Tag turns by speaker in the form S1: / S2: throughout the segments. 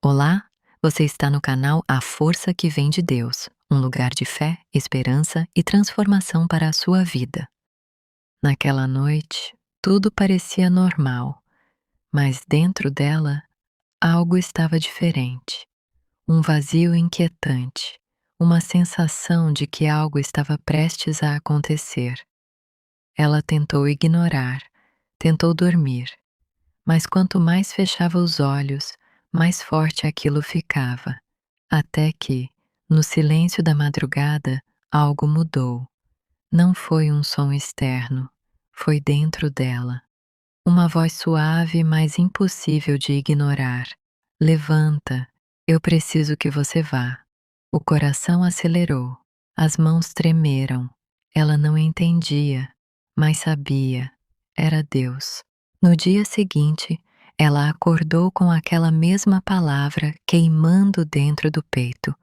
S1: Olá, você está no canal A Força que Vem de Deus, um lugar de fé, esperança e transformação para a sua vida. Naquela noite, tudo parecia normal, mas dentro dela, algo estava diferente. Um vazio inquietante, uma sensação de que algo estava prestes a acontecer. Ela tentou ignorar, tentou dormir, mas quanto mais fechava os olhos, mais forte aquilo ficava. Até que, no silêncio da madrugada, algo mudou. Não foi um som externo, foi dentro dela. Uma voz suave, mas impossível de ignorar. Levanta, eu preciso que você vá. O coração acelerou, as mãos tremeram. Ela não entendia, mas sabia. Era Deus. No dia seguinte, ela acordou com aquela mesma palavra queimando dentro do peito.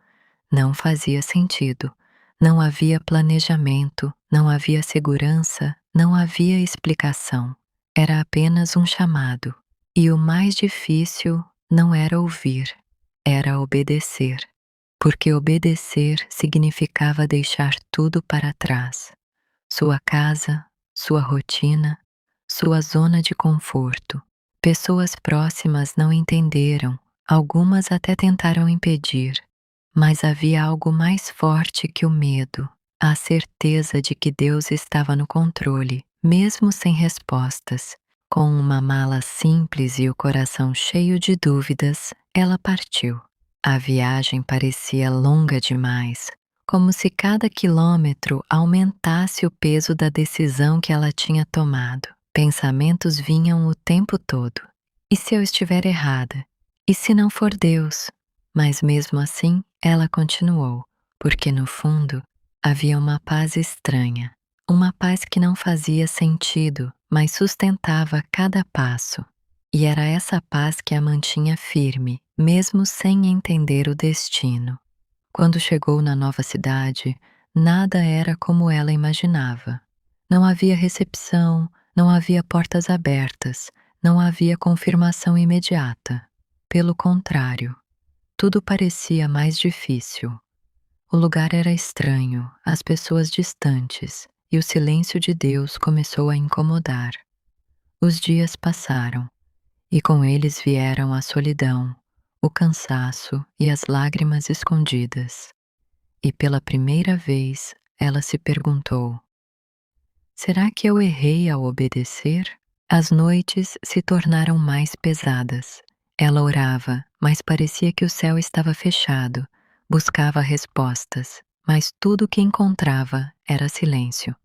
S1: Não fazia sentido. Não havia planejamento, não havia segurança, não havia explicação. Era apenas um chamado. E o mais difícil não era ouvir, era obedecer. Porque obedecer significava deixar tudo para trás. Sua casa, sua rotina, sua zona de conforto. Pessoas próximas não entenderam, algumas até tentaram impedir, mas havia algo mais forte que o medo, a certeza de que Deus estava no controle, mesmo sem respostas. Com uma mala simples e o coração cheio de dúvidas, ela partiu. A viagem parecia longa demais, como se cada quilômetro aumentasse o peso da decisão que ela tinha tomado. Pensamentos vinham o tempo todo. E se eu estiver errada? E se não for Deus? Mas mesmo assim, ela continuou, porque no fundo havia uma paz estranha, uma paz que não fazia sentido, mas sustentava cada passo. E era essa paz que a mantinha firme, mesmo sem entender o destino. Quando chegou na nova cidade, nada era como ela imaginava. Não havia recepção, não havia portas abertas, não havia confirmação imediata. Pelo contrário, tudo parecia mais difícil. O lugar era estranho, as pessoas distantes, e o silêncio de Deus começou a incomodar. Os dias passaram, e com eles vieram a solidão, o cansaço e as lágrimas escondidas. E pela primeira vez ela se perguntou: será que eu errei ao obedecer? As noites se tornaram mais pesadas. Ela orava, mas parecia que o céu estava fechado. Buscava respostas, mas tudo o que encontrava era silêncio.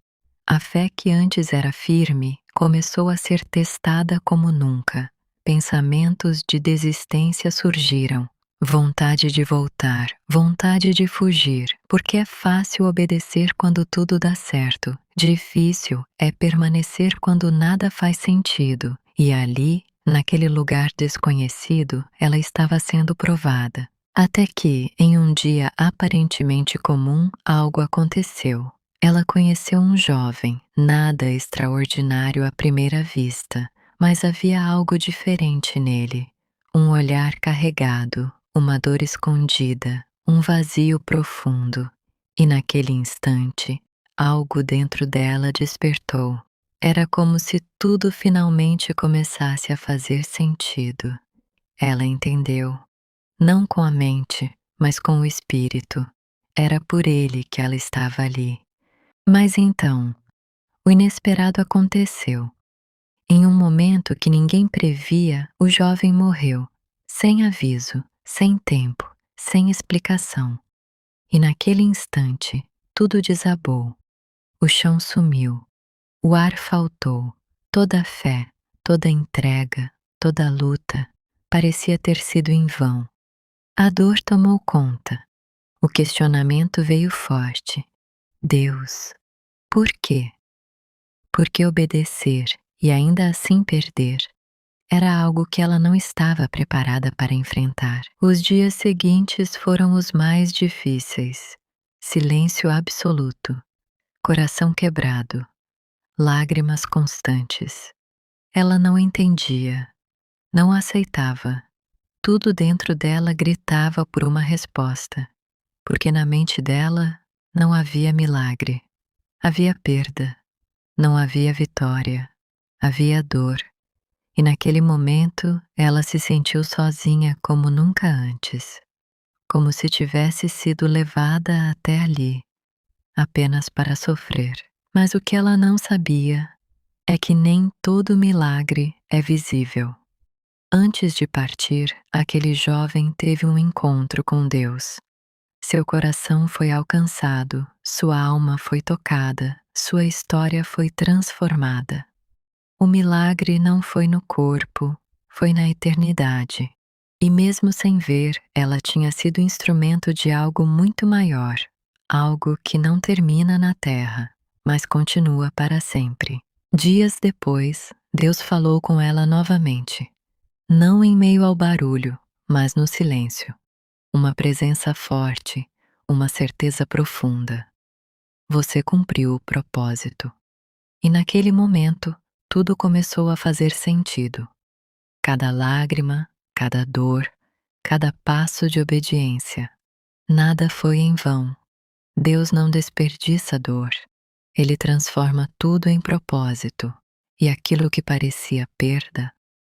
S1: A fé que antes era firme começou a ser testada como nunca. Pensamentos de desistência surgiram. Vontade de voltar, vontade de fugir, porque é fácil obedecer quando tudo dá certo. Difícil é permanecer quando nada faz sentido. E ali, naquele lugar desconhecido, ela estava sendo provada. Até que, em um dia aparentemente comum, algo aconteceu. Ela conheceu um jovem, nada extraordinário à primeira vista, mas havia algo diferente nele. Um olhar carregado, uma dor escondida, um vazio profundo. E naquele instante, algo dentro dela despertou. Era como se tudo finalmente começasse a fazer sentido. Ela entendeu, não com a mente, mas com o espírito. Era por ele que ela estava ali. Mas então, o inesperado aconteceu. Em um momento que ninguém previa, o jovem morreu, sem aviso, sem tempo, sem explicação. E naquele instante, tudo desabou. O chão sumiu, o ar faltou, toda a fé, toda a entrega, toda a luta parecia ter sido em vão. A dor tomou conta. O questionamento veio forte. Deus, por quê? Porque obedecer e ainda assim perder era algo que ela não estava preparada para enfrentar. Os dias seguintes foram os mais difíceis. Silêncio absoluto, coração quebrado, lágrimas constantes. Ela não entendia, não aceitava, Tudo dentro dela gritava por uma resposta, porque na mente dela não havia milagre, havia perda, não havia vitória, havia dor. E naquele momento ela se sentiu sozinha como nunca antes, como se tivesse sido levada até ali, apenas para sofrer. Mas o que ela não sabia é que nem todo milagre é visível. Antes de partir, aquele jovem teve um encontro com Deus. Seu coração foi alcançado, sua alma foi tocada, sua história foi transformada. O milagre não foi no corpo, foi na eternidade. E mesmo sem ver, ela tinha sido instrumento de algo muito maior, algo que não termina na terra, mas continua para sempre. Dias depois, Deus falou com ela novamente, não em meio ao barulho, mas no silêncio. Uma presença forte, uma certeza profunda. Você cumpriu o propósito. E naquele momento, tudo começou a fazer sentido. Cada lágrima, cada dor, cada passo de obediência. Nada foi em vão. Deus não desperdiça dor. Ele transforma tudo em propósito. E aquilo que parecia perda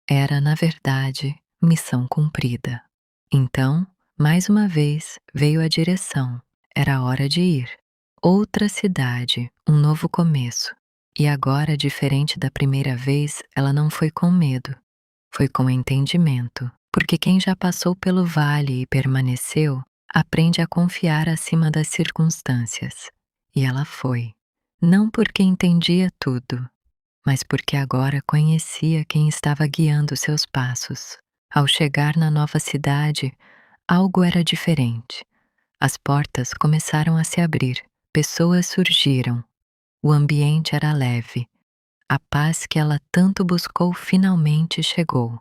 S1: era, na verdade, missão cumprida. Então, mais uma vez, veio a direção. Era hora de ir. Outra cidade, um novo começo. E agora, diferente da primeira vez, ela não foi com medo. Foi com entendimento. Porque quem já passou pelo vale e permaneceu, aprende a confiar acima das circunstâncias. E ela foi. Não porque entendia tudo, mas porque agora conhecia quem estava guiando seus passos. Ao chegar na nova cidade, algo era diferente. As portas começaram a se abrir, pessoas surgiram. O ambiente era leve. A paz que ela tanto buscou finalmente chegou.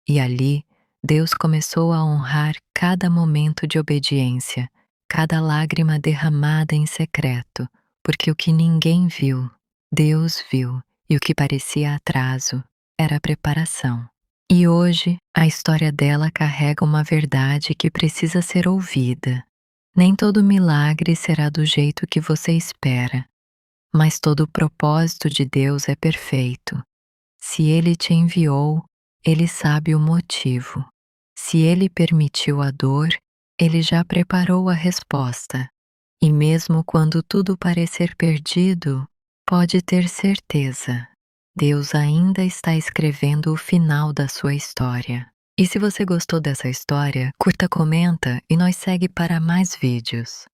S1: E ali, Deus começou a honrar cada momento de obediência, cada lágrima derramada em secreto, porque o que ninguém viu, Deus viu, e o que parecia atraso era preparação. E hoje, a história dela carrega uma verdade que precisa ser ouvida. Nem todo milagre será do jeito que você espera, mas todo o propósito de Deus é perfeito. Se Ele te enviou, Ele sabe o motivo. Se Ele permitiu a dor, Ele já preparou a resposta. E mesmo quando tudo parecer perdido, pode ter certeza, Deus ainda está escrevendo o final da sua história. E se você gostou dessa história, curta, comenta e nos segue para mais vídeos.